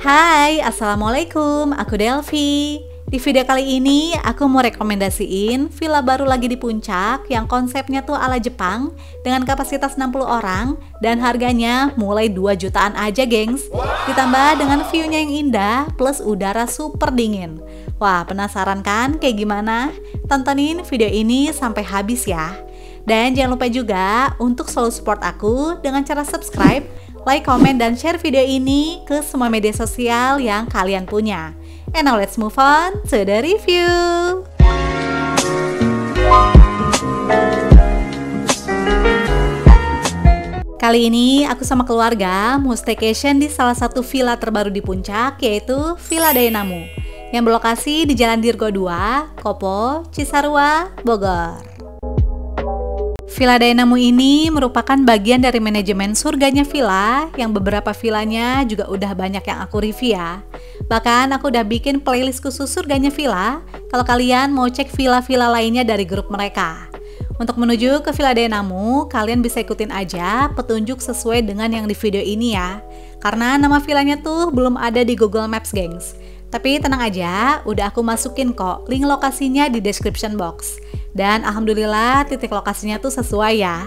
Hai, Assalamualaikum, aku Delvi. Di video kali ini, aku mau rekomendasiin villa baru lagi di Puncak yang konsepnya tuh ala Jepang dengan kapasitas 60 orang dan harganya mulai 2 jutaan aja, gengs. Ditambah dengan view-nya yang indah plus udara super dingin. Wah, penasaran kan kayak gimana? Tontonin video ini sampai habis ya. Dan jangan lupa juga untuk selalu support aku dengan cara subscribe, like, komen, dan share video ini ke semua media sosial yang kalian punya. And now let's move on to the review. Kali ini aku sama keluarga mau staycation di salah satu villa terbaru di Puncak, yaitu Villa Daenamu, yang berlokasi di Jalan Dirgo 2, Kopo, Cisarua, Bogor. Villa Daenamu ini merupakan bagian dari manajemen surganya villa, yang beberapa villanya juga udah banyak yang aku review ya. Bahkan aku udah bikin playlist khusus surganya villa, kalau kalian mau cek villa-villa lainnya dari grup mereka. Untuk menuju ke Villa Daenamu, kalian bisa ikutin aja petunjuk sesuai dengan yang di video ini ya. Karena nama villanya tuh belum ada di Google Maps, gengs. Tapi tenang aja, udah aku masukin kok link lokasinya di description box. Dan alhamdulillah titik lokasinya tuh sesuai ya.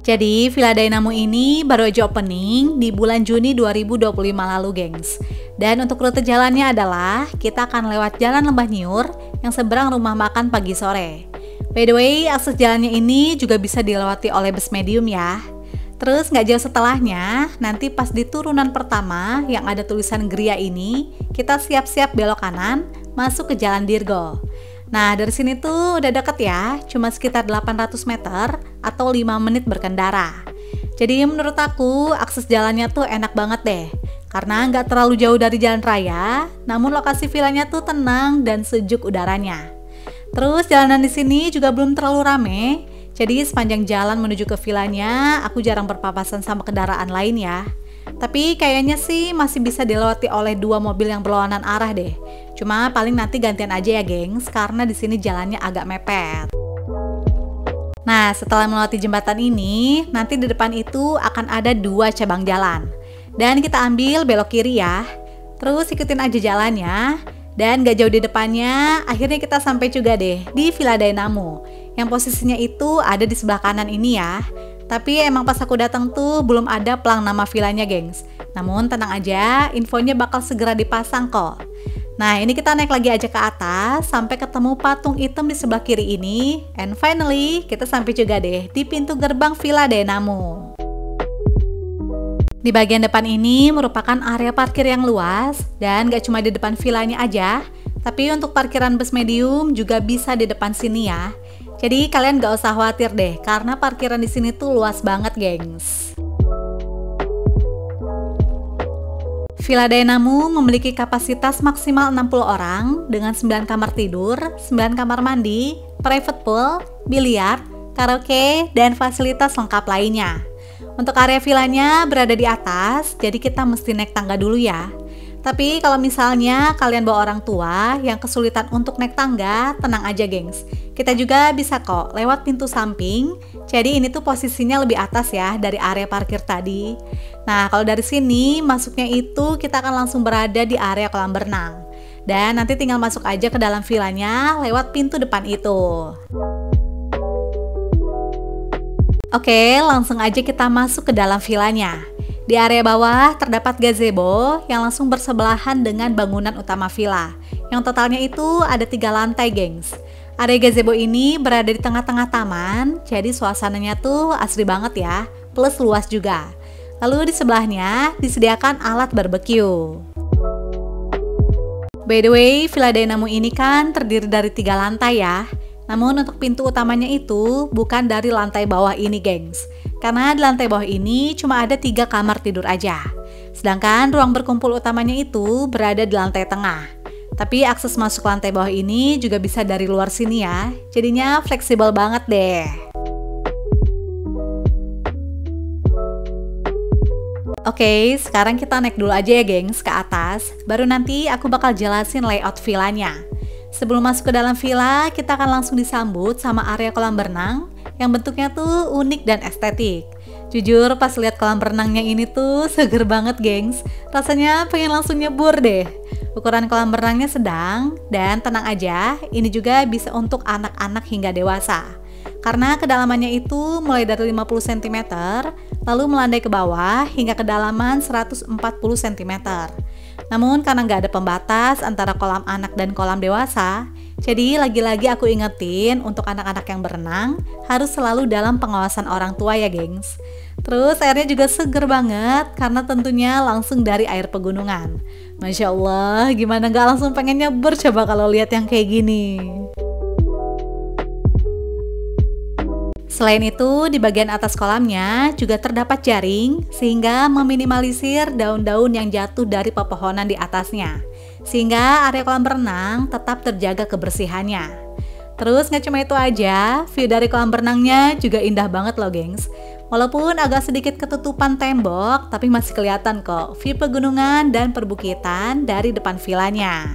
Jadi Villa Daenamu ini baru aja opening di bulan Juni 2025 lalu, gengs. Dan untuk rute jalannya adalah kita akan lewat Jalan Lembah Niur yang seberang rumah makan pagi sore. By the way, akses jalannya ini juga bisa dilewati oleh bus medium ya. Terus nggak jauh setelahnya, nanti pas di turunan pertama yang ada tulisan Gria ini, kita siap-siap belok kanan masuk ke Jalan Dirgo. Nah, dari sini tuh udah deket ya, cuma sekitar 800 meter atau 5 menit berkendara. Jadi menurut aku akses jalannya tuh enak banget deh, karena nggak terlalu jauh dari jalan raya, namun lokasi villanya tuh tenang dan sejuk udaranya. Terus jalanan di sini juga belum terlalu rame. Jadi sepanjang jalan menuju ke villanya, aku jarang berpapasan sama kendaraan lain ya. Tapi kayaknya sih masih bisa dilewati oleh 2 mobil yang berlawanan arah deh. Cuma paling nanti gantian aja ya, gengs, karena di sini jalannya agak mepet. Nah, setelah melewati jembatan ini, nanti di depan itu akan ada 2 cabang jalan. Dan kita ambil belok kiri ya. Terus ikutin aja jalannya. Dan gak jauh di depannya, akhirnya kita sampai juga deh di Villa Daenamu, yang posisinya itu ada di sebelah kanan ini ya. Tapi emang pas aku datang tuh belum ada pelang nama villanya, gengs. Namun tenang aja, infonya bakal segera dipasang kok. Nah, ini kita naik lagi aja ke atas sampai ketemu patung hitam di sebelah kiri ini. And finally, kita sampai juga deh di pintu gerbang Villa Daenamu. Di bagian depan ini merupakan area parkir yang luas, dan gak cuma di depan villanya aja, tapi untuk parkiran bus medium juga bisa di depan sini ya. Jadi kalian gak usah khawatir deh, karena parkiran di sini tuh luas banget, gengs. Villa Daenamu memiliki kapasitas maksimal 60 orang dengan 9 kamar tidur, 9 kamar mandi, private pool, biliar, karaoke, dan fasilitas lengkap lainnya. Untuk area villanya berada di atas, jadi kita mesti naik tangga dulu ya. Tapi kalau misalnya kalian bawa orang tua yang kesulitan untuk naik tangga, tenang aja, gengs. Kita juga bisa kok lewat pintu samping, jadi ini tuh posisinya lebih atas ya dari area parkir tadi. Nah, kalau dari sini masuknya itu kita akan langsung berada di area kolam berenang. Dan nanti tinggal masuk aja ke dalam villanya lewat pintu depan itu. Oke, langsung aja kita masuk ke dalam villanya. Di area bawah terdapat gazebo yang langsung bersebelahan dengan bangunan utama villa, yang totalnya itu ada 3 lantai, gengs. Area gazebo ini berada di tengah-tengah taman, jadi suasananya tuh asri banget ya, plus luas juga. Lalu di sebelahnya disediakan alat barbeque. By the way, Villa Daenamu ini kan terdiri dari 3 lantai ya. Namun untuk pintu utamanya itu bukan dari lantai bawah ini, gengs. Karena di lantai bawah ini cuma ada 3 kamar tidur aja. Sedangkan ruang berkumpul utamanya itu berada di lantai tengah. Tapi akses masuk lantai bawah ini juga bisa dari luar sini ya. Jadinya fleksibel banget deh. Oke, sekarang kita naik dulu aja ya, gengs, ke atas. Baru nanti aku bakal jelasin layout villanya. Sebelum masuk ke dalam villa, kita akan langsung disambut sama area kolam berenang yang bentuknya tuh unik dan estetik. Jujur pas lihat kolam renangnya ini tuh seger banget gengs. Rasanya pengen langsung nyebur deh. Ukuran kolam renangnya sedang dan tenang aja, ini juga bisa untuk anak-anak hingga dewasa. Karena kedalamannya itu mulai dari 50 cm, lalu melandai ke bawah hingga kedalaman 140 cm. Namun karena nggak ada pembatas antara kolam anak dan kolam dewasa, jadi lagi-lagi aku ingetin untuk anak-anak yang berenang harus selalu dalam pengawasan orang tua ya gengs. Terus airnya juga seger banget karena tentunya langsung dari air pegunungan. Masya Allah, gimana nggak langsung pengen nyebur coba kalau lihat yang kayak gini. Selain itu, di bagian atas kolamnya juga terdapat jaring sehingga meminimalisir daun-daun yang jatuh dari pepohonan di atasnya. Sehingga area kolam berenang tetap terjaga kebersihannya. Terus nggak cuma itu aja, view dari kolam berenangnya juga indah banget loh gengs. Walaupun agak sedikit ketutupan tembok, tapi masih kelihatan kok view pegunungan dan perbukitan dari depan vilanya.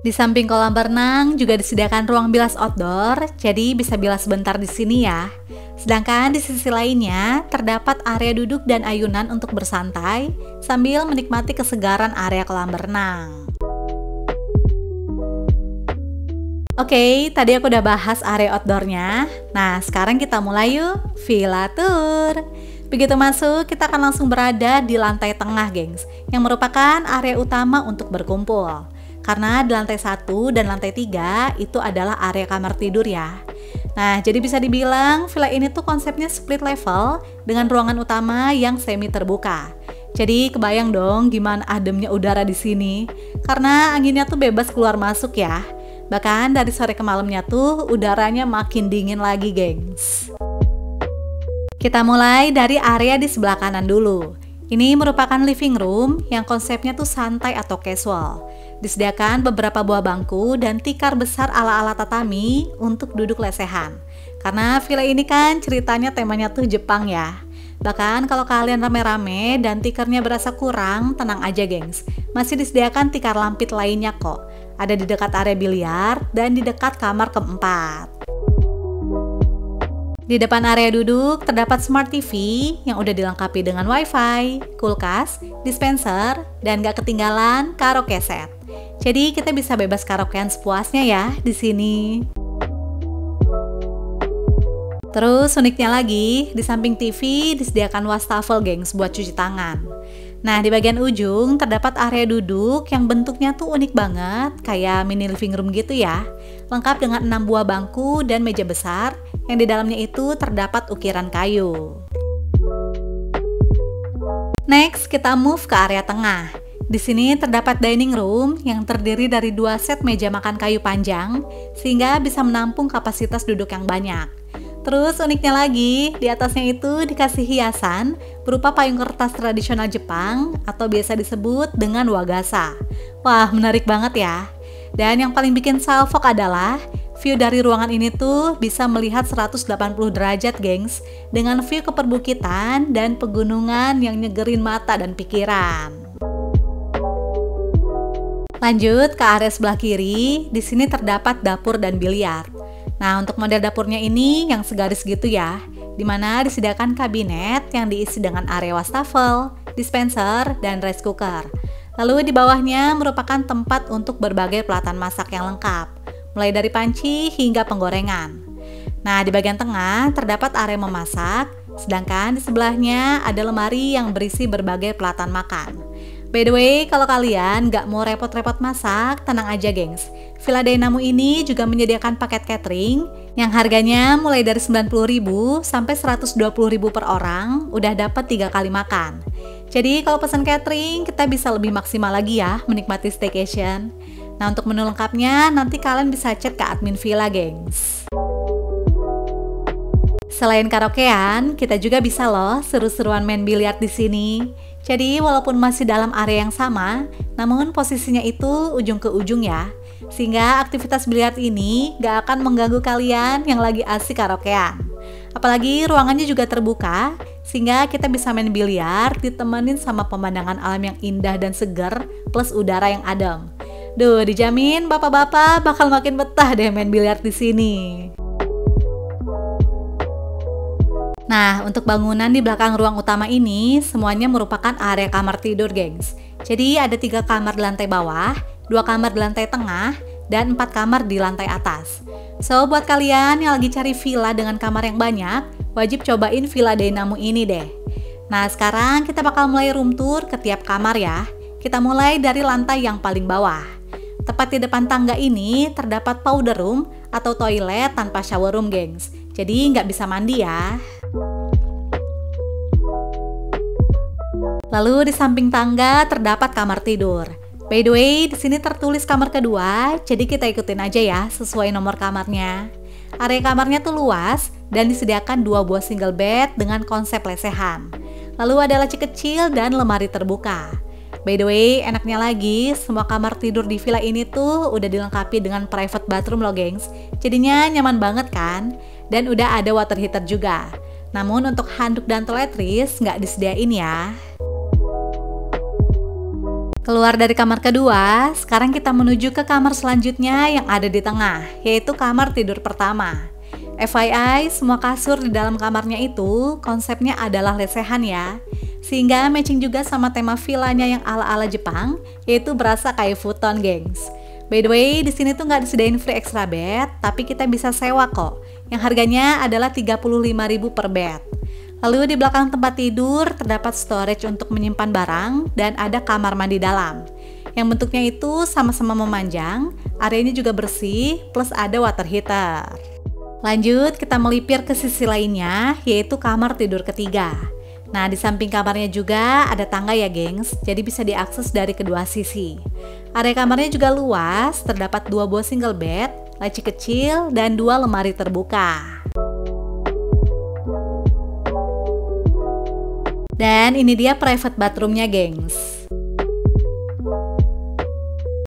Di samping kolam berenang juga disediakan ruang bilas outdoor, jadi bisa bilas sebentar di sini ya. Sedangkan di sisi lainnya terdapat area duduk dan ayunan untuk bersantai sambil menikmati kesegaran area kolam berenang. Oke, tadi aku udah bahas area outdoornya. Nah, sekarang kita mulai yuk Villa Tour. Begitu masuk, kita akan langsung berada di lantai tengah, gengs, yang merupakan area utama untuk berkumpul. Karena di lantai 1 dan lantai 3 itu adalah area kamar tidur ya. Nah, jadi bisa dibilang villa ini tuh konsepnya split level dengan ruangan utama yang semi terbuka. Jadi kebayang dong gimana ademnya udara di sini. Karena anginnya tuh bebas keluar masuk ya. Bahkan dari sore ke malamnya tuh udaranya makin dingin lagi, gengs. Kita mulai dari area di sebelah kanan dulu. Ini merupakan living room yang konsepnya tuh santai atau casual. Disediakan beberapa buah bangku dan tikar besar ala-ala tatami untuk duduk lesehan. Karena villa ini kan ceritanya temanya tuh Jepang ya. Bahkan kalau kalian rame-rame dan tikarnya berasa kurang, tenang aja gengs. Masih disediakan tikar lampit lainnya kok. Ada di dekat area biliar dan di dekat kamar keempat. Di depan area duduk terdapat smart TV yang udah dilengkapi dengan wifi, kulkas, dispenser, dan gak ketinggalan karaoke set. Jadi kita bisa bebas karaokean sepuasnya ya di sini. Terus uniknya lagi, di samping TV disediakan wastafel gengs buat cuci tangan. Nah, di bagian ujung terdapat area duduk yang bentuknya tuh unik banget, kayak mini living room gitu ya. Lengkap dengan 6 buah bangku dan meja besar yang di dalamnya itu terdapat ukiran kayu. Next, kita move ke area tengah. Di sini terdapat dining room yang terdiri dari 2 set meja makan kayu panjang sehingga bisa menampung kapasitas duduk yang banyak. Terus uniknya lagi, di atasnya itu dikasih hiasan berupa payung kertas tradisional Jepang atau biasa disebut dengan wagasa. Wah, menarik banget ya. Dan yang paling bikin salfok adalah view dari ruangan ini tuh bisa melihat 180 derajat gengs, dengan view ke perbukitan dan pegunungan yang nyegerin mata dan pikiran. Lanjut ke area sebelah kiri, di sini terdapat dapur dan biliar. Nah, untuk model dapurnya ini yang segaris gitu ya, dimana disediakan kabinet yang diisi dengan area wastafel, dispenser, dan rice cooker. Lalu di bawahnya merupakan tempat untuk berbagai pelatan masak yang lengkap, mulai dari panci hingga penggorengan. Nah, di bagian tengah terdapat area memasak, sedangkan di sebelahnya ada lemari yang berisi berbagai pelatan makan. By the way, kalau kalian nggak mau repot-repot masak, tenang aja gengs. Villa Dynamo ini juga menyediakan paket catering yang harganya mulai dari 90.000 sampai 120.000 per orang, udah dapat 3 kali makan. Jadi kalau pesan catering, kita bisa lebih maksimal lagi ya menikmati staycation. Nah, untuk menu lengkapnya nanti kalian bisa chat ke admin villa, gengs. Selain karaokean, kita juga bisa loh seru-seruan main biliar di sini. Jadi walaupun masih dalam area yang sama, namun posisinya itu ujung ke ujung ya. Sehingga aktivitas biliar ini gak akan mengganggu kalian yang lagi asik karaokean. Apalagi ruangannya juga terbuka, sehingga kita bisa main biliar ditemenin sama pemandangan alam yang indah dan segar plus udara yang adem. Duh, dijamin bapak-bapak bakal makin betah deh main biliar di sini. Nah, untuk bangunan di belakang ruang utama ini semuanya merupakan area kamar tidur, gengs. Jadi ada 3 kamar di lantai bawah, 2 kamar di lantai tengah, dan 4 kamar di lantai atas. So, buat kalian yang lagi cari villa dengan kamar yang banyak, wajib cobain Villa Daynamu ini deh. Nah, sekarang kita bakal mulai room tour ke tiap kamar ya. Kita mulai dari lantai yang paling bawah. Tepat di depan tangga ini terdapat powder room atau toilet tanpa shower room, gengs. Jadi nggak bisa mandi ya. Lalu di samping tangga terdapat kamar tidur. By the way, di sini tertulis kamar kedua, jadi kita ikutin aja ya sesuai nomor kamarnya. Area kamarnya tuh luas dan disediakan 2 buah single bed dengan konsep lesehan. Lalu ada laci kecil dan lemari terbuka. By the way, enaknya lagi, semua kamar tidur di villa ini tuh udah dilengkapi dengan private bathroom loh, gengs. Jadinya nyaman banget kan? Dan udah ada water heater juga. Namun untuk handuk dan toiletries nggak disediain ya. Keluar dari kamar kedua, sekarang kita menuju ke kamar selanjutnya yang ada di tengah, yaitu kamar tidur pertama. FYI, semua kasur di dalam kamarnya itu konsepnya adalah lesehan ya, sehingga matching juga sama tema villanya yang ala-ala Jepang, yaitu berasa kayak futon, gengs. By the way, di sini tuh nggak disediain free extra bed, tapi kita bisa sewa kok, yang harganya adalah 35.000 per bed. Lalu di belakang tempat tidur terdapat storage untuk menyimpan barang dan ada kamar mandi dalam. Yang bentuknya itu sama-sama memanjang, areanya juga bersih, plus ada water heater. Lanjut, kita melipir ke sisi lainnya, yaitu kamar tidur ketiga. Nah, di samping kamarnya juga ada tangga ya, gengs, jadi bisa diakses dari kedua sisi. Area kamarnya juga luas, terdapat 2 buah single bed, laci kecil, dan 2 lemari terbuka. Dan ini dia private bathroomnya, gengs.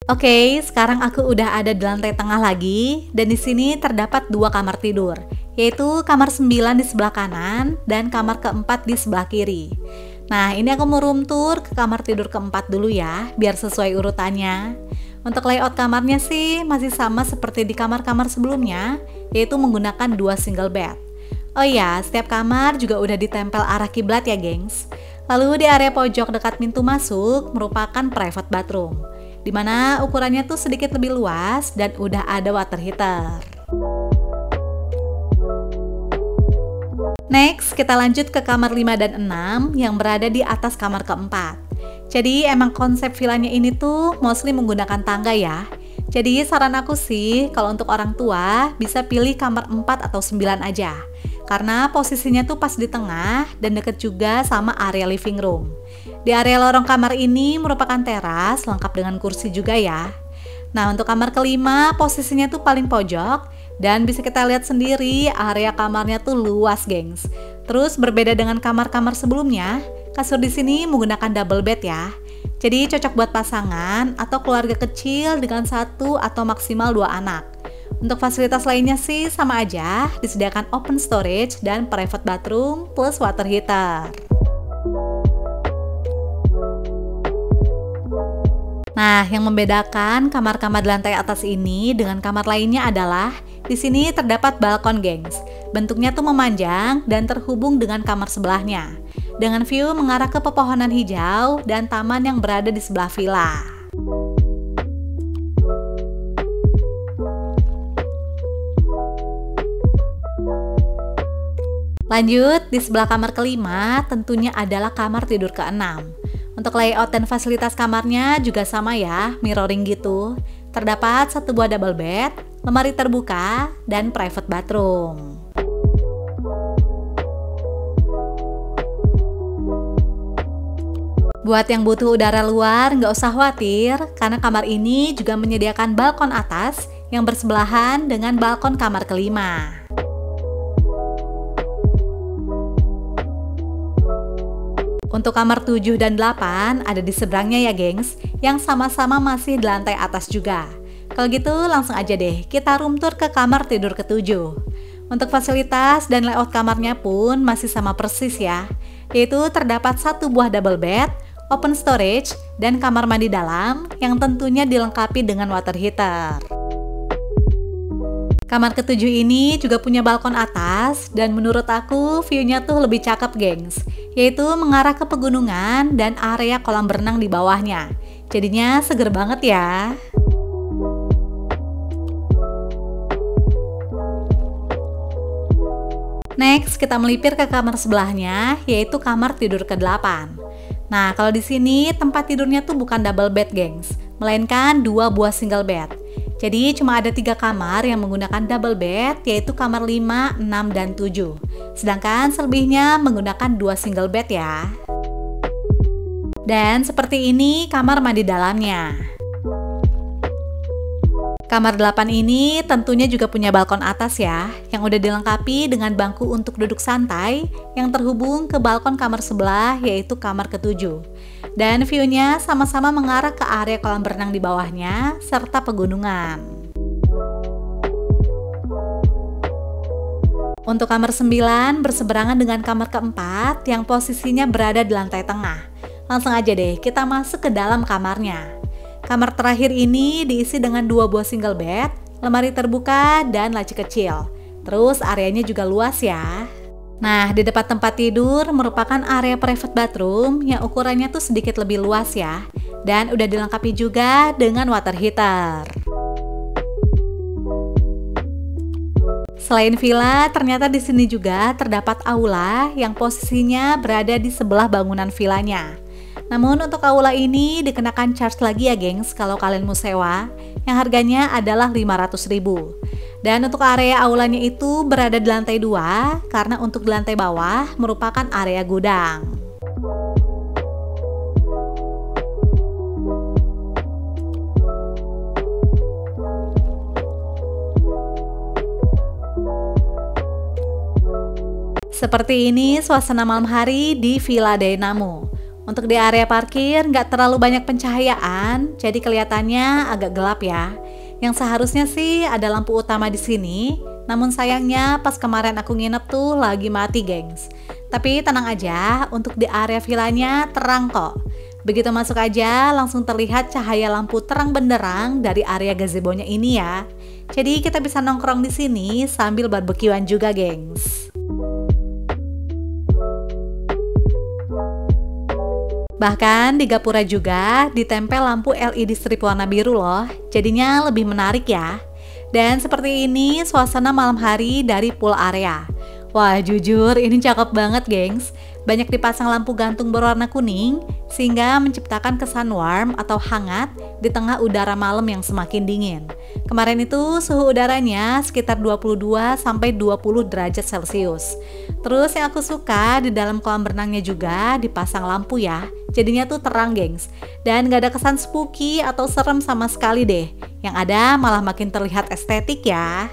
Oke, sekarang aku udah ada di lantai tengah lagi, dan di sini terdapat 2 kamar tidur, yaitu kamar 9 di sebelah kanan dan kamar keempat di sebelah kiri. Nah, ini aku mau room tour ke kamar tidur keempat dulu ya, biar sesuai urutannya. Untuk layout kamarnya sih masih sama seperti di kamar-kamar sebelumnya, yaitu menggunakan 2 single bed. Oh iya, setiap kamar juga udah ditempel arah kiblat ya, gengs. Lalu di area pojok dekat pintu masuk merupakan private bathroom, dimana ukurannya tuh sedikit lebih luas dan udah ada water heater. Next, kita lanjut ke kamar 5 dan 6 yang berada di atas kamar keempat. Jadi emang konsep villanya ini tuh mostly menggunakan tangga ya. Jadi saran aku sih kalau untuk orang tua bisa pilih kamar 4 atau 9 aja. Karena posisinya tuh pas di tengah dan deket juga sama area living room. Di area lorong kamar ini merupakan teras lengkap dengan kursi juga ya. Nah, untuk kamar kelima posisinya tuh paling pojok dan bisa kita lihat sendiri area kamarnya tuh luas, gengs. Terus berbeda dengan kamar-kamar sebelumnya, kasur di sini menggunakan double bed ya. Jadi cocok buat pasangan atau keluarga kecil dengan 1 atau maksimal 2 anak. Untuk fasilitas lainnya sih sama aja, disediakan open storage dan private bathroom plus water heater. Nah, yang membedakan kamar-kamar di lantai atas ini dengan kamar lainnya adalah di sini terdapat balkon, gengs. Bentuknya tuh memanjang dan terhubung dengan kamar sebelahnya, dengan view mengarah ke pepohonan hijau dan taman yang berada di sebelah villa. Lanjut, di sebelah kamar kelima tentunya adalah kamar tidur keenam. Untuk layout dan fasilitas kamarnya juga sama ya, mirroring gitu. Terdapat 1 buah double bed, lemari terbuka, dan private bathroom. Buat yang butuh udara luar, nggak usah khawatir, karena kamar ini juga menyediakan balkon atas yang bersebelahan dengan balkon kamar kelima. Untuk kamar 7 dan 8 ada di seberangnya ya, gengs, yang sama-sama masih di lantai atas juga. Kalau gitu langsung aja deh kita room tour ke kamar tidur ke-7. Untuk fasilitas dan layout kamarnya pun masih sama persis ya, yaitu terdapat 1 buah double bed, open storage, dan kamar mandi dalam yang tentunya dilengkapi dengan water heater. Kamar ketujuh ini juga punya balkon atas dan menurut aku view-nya tuh lebih cakep gengs, yaitu mengarah ke pegunungan dan area kolam berenang di bawahnya. Jadinya seger banget ya. Next, kita melipir ke kamar sebelahnya, yaitu kamar tidur ke-8. Nah, kalau di sini tempat tidurnya tuh bukan double bed, gengs, melainkan 2 buah single bed. Jadi cuma ada 3 kamar yang menggunakan double bed, yaitu kamar 5, 6, dan 7. Sedangkan selebihnya menggunakan 2 single bed ya. Dan seperti ini kamar mandi dalamnya. Kamar 8 ini tentunya juga punya balkon atas ya, yang udah dilengkapi dengan bangku untuk duduk santai yang terhubung ke balkon kamar sebelah, yaitu kamar ke-7. Dan view-nya sama-sama mengarah ke area kolam berenang di bawahnya, serta pegunungan. Untuk kamar 9 berseberangan dengan kamar ke-4 yang posisinya berada di lantai tengah. Langsung aja deh, kita masuk ke dalam kamarnya. Kamar terakhir ini diisi dengan 2 buah single bed, lemari terbuka, dan laci kecil. Terus areanya juga luas ya. Nah, di depan tempat tidur merupakan area private bathroom yang ukurannya tuh sedikit lebih luas ya. Dan udah dilengkapi juga dengan water heater. Selain villa, ternyata di sini juga terdapat aula yang posisinya berada di sebelah bangunan villanya. Namun untuk aula ini dikenakan charge lagi ya gengs kalau kalian mau sewa, yang harganya adalah 500.000. Dan untuk area aulanya itu berada di lantai 2, karena untuk di lantai bawah merupakan area gudang. Seperti ini suasana malam hari di Villa Dae Namu. Untuk di area parkir nggak terlalu banyak pencahayaan, jadi kelihatannya agak gelap ya. Yang seharusnya sih ada lampu utama di sini, namun sayangnya pas kemarin aku nginep tuh lagi mati gengs. Tapi tenang aja, untuk di area villanya terang kok. Begitu masuk aja langsung terlihat cahaya lampu terang benderang dari area gazebo-nya ini ya. Jadi kita bisa nongkrong di sini sambil barbekyuan juga gengs. Bahkan di gapura juga ditempel lampu LED strip warna biru loh, jadinya lebih menarik ya. Dan seperti ini suasana malam hari dari pool area. Wah jujur ini cakep banget gengs. Banyak dipasang lampu gantung berwarna kuning sehingga menciptakan kesan warm atau hangat di tengah udara malam yang semakin dingin. Kemarin itu suhu udaranya sekitar 22 sampai 20 derajat Celcius. Terus yang aku suka di dalam kolam berenangnya juga dipasang lampu ya. Jadinya tuh terang gengs. Dan gak ada kesan spooky atau serem sama sekali deh. Yang ada malah makin terlihat estetik ya.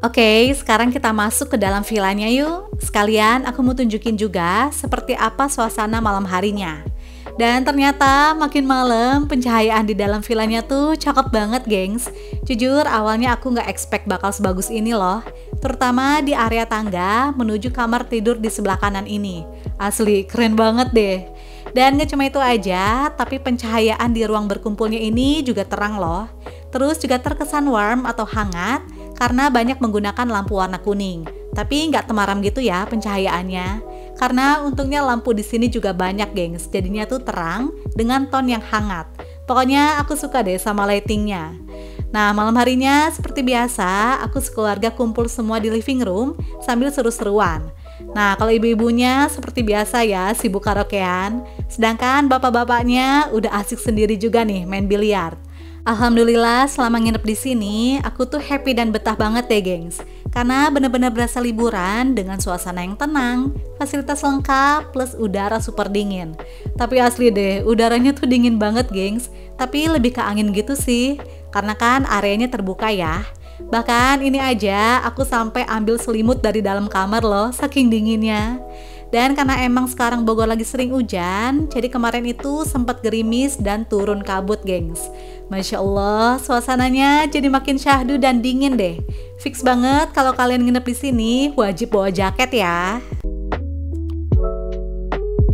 Oke, sekarang kita masuk ke dalam villanya yuk. Sekalian aku mau tunjukin juga seperti apa suasana malam harinya. Dan ternyata makin malam pencahayaan di dalam villanya tuh cakep banget gengs. Jujur awalnya aku gak expect bakal sebagus ini loh. Terutama di area tangga menuju kamar tidur di sebelah kanan ini. Asli keren banget deh. Dan gak cuma itu aja, tapi pencahayaan di ruang berkumpulnya ini juga terang loh. Terus juga terkesan warm atau hangat karena banyak menggunakan lampu warna kuning. Tapi nggak temaram gitu ya pencahayaannya. Karena untungnya lampu di sini juga banyak gengs, jadinya tuh terang dengan ton yang hangat. Pokoknya aku suka deh sama lightingnya. Nah malam harinya seperti biasa, aku sekeluarga kumpul semua di living room sambil seru-seruan. Nah kalau ibu-ibunya seperti biasa ya sibuk karaokean, sedangkan bapak-bapaknya udah asik sendiri juga nih main biliar. Alhamdulillah selama nginep di sini aku tuh happy dan betah banget deh gengs. Karena bener-bener berasa liburan dengan suasana yang tenang, fasilitas lengkap, plus udara super dingin. Tapi asli deh, udaranya tuh dingin banget gengs. Tapi lebih ke angin gitu sih, karena kan areanya terbuka ya. Bahkan ini aja aku sampai ambil selimut dari dalam kamar loh, saking dinginnya. Dan karena emang sekarang Bogor lagi sering hujan, jadi kemarin itu sempat gerimis dan turun kabut gengs. Masya Allah, suasananya jadi makin syahdu dan dingin deh. Fix banget kalau kalian nginep di sini wajib bawa jaket ya.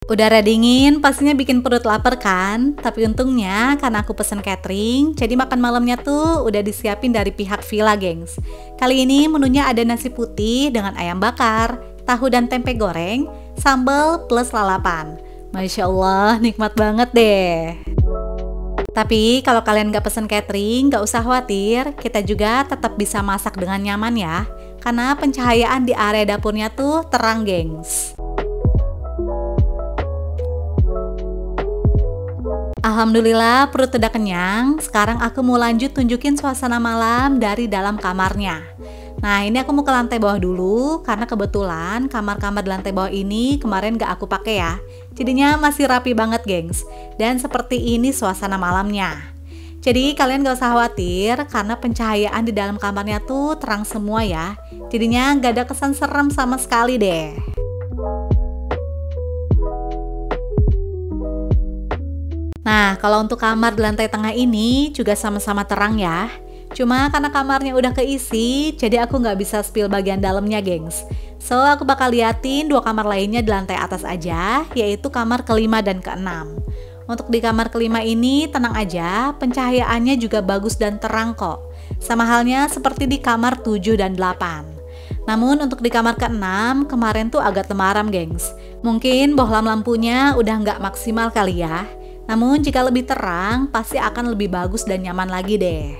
Udara dingin pastinya bikin perut lapar kan? Tapi untungnya karena aku pesen catering, jadi makan malamnya tuh udah disiapin dari pihak villa, gengs. Kali ini menunya ada nasi putih dengan ayam bakar, tahu dan tempe goreng, sambal plus lalapan. Masya Allah, nikmat banget deh. Tapi kalau kalian gak pesen catering, gak usah khawatir, kita juga tetap bisa masak dengan nyaman ya. Karena pencahayaan di area dapurnya tuh terang, gengs. Alhamdulillah perut udah kenyang. Sekarang aku mau lanjut tunjukin suasana malam dari dalam kamarnya. Nah, ini aku mau ke lantai bawah dulu karena kebetulan kamar-kamar di lantai bawah ini kemarin gak aku pakai ya. Jadinya masih rapi banget, gengs. Dan seperti ini suasana malamnya. Jadi kalian gak usah khawatir karena pencahayaan di dalam kamarnya tuh terang semua ya. Jadinya gak ada kesan serem sama sekali deh. Nah, kalau untuk kamar di lantai tengah ini juga sama-sama terang ya. Cuma karena kamarnya udah keisi, jadi aku nggak bisa spill bagian dalamnya, gengs. So, aku bakal liatin dua kamar lainnya di lantai atas aja, yaitu kamar kelima dan keenam. Untuk di kamar kelima ini tenang aja, pencahayaannya juga bagus dan terang kok. Sama halnya seperti di kamar 7 dan 8. Namun untuk di kamar ke-6 kemarin tuh agak temaram, gengs. Mungkin bohlam lampunya udah nggak maksimal kali ya. Namun jika lebih terang, pasti akan lebih bagus dan nyaman lagi deh.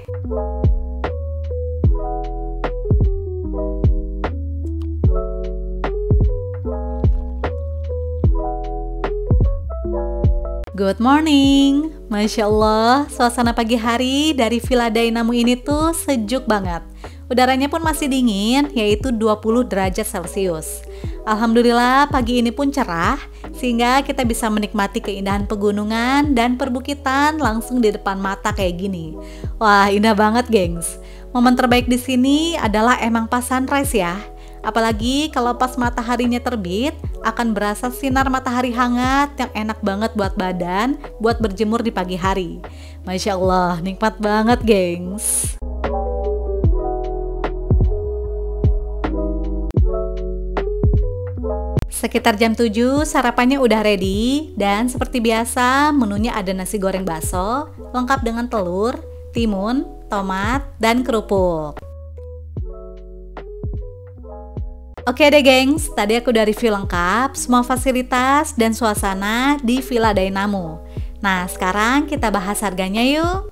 Good morning. Masya Allah, suasana pagi hari dari Villa Daynamu ini tuh sejuk banget. Udaranya pun masih dingin, yaitu 20 derajat Celcius. Alhamdulillah pagi ini pun cerah, sehingga kita bisa menikmati keindahan pegunungan dan perbukitan langsung di depan mata kayak gini. Wah, indah banget, gengs. Momen terbaik di sini adalah emang pas sunrise ya. Apalagi kalau pas mataharinya terbit, akan berasa sinar matahari hangat yang enak banget buat badan, buat berjemur di pagi hari. Masya Allah, nikmat banget, gengs. Sekitar jam 7 sarapannya udah ready dan seperti biasa menunya ada nasi goreng bakso lengkap dengan telur, timun, tomat, dan kerupuk. Oke deh gengs, tadi aku udah review lengkap semua fasilitas dan suasana di Villa Daynamu. Nah sekarang kita bahas harganya yuk.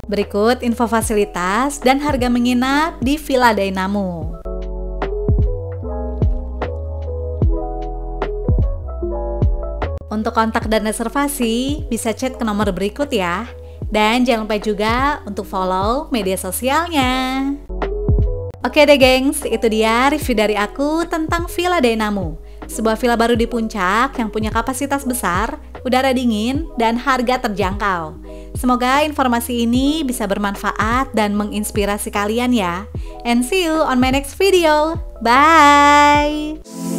Berikut info fasilitas dan harga menginap di Villa Daynamu. Untuk kontak dan reservasi, bisa chat ke nomor berikut ya. Dan jangan lupa juga untuk follow media sosialnya. Oke deh gengs, itu dia review dari aku tentang Villa Daynamu. Sebuah villa baru di puncak yang punya kapasitas besar, udara dingin, dan harga terjangkau. Semoga informasi ini bisa bermanfaat dan menginspirasi kalian ya. And see you on my next video. Bye!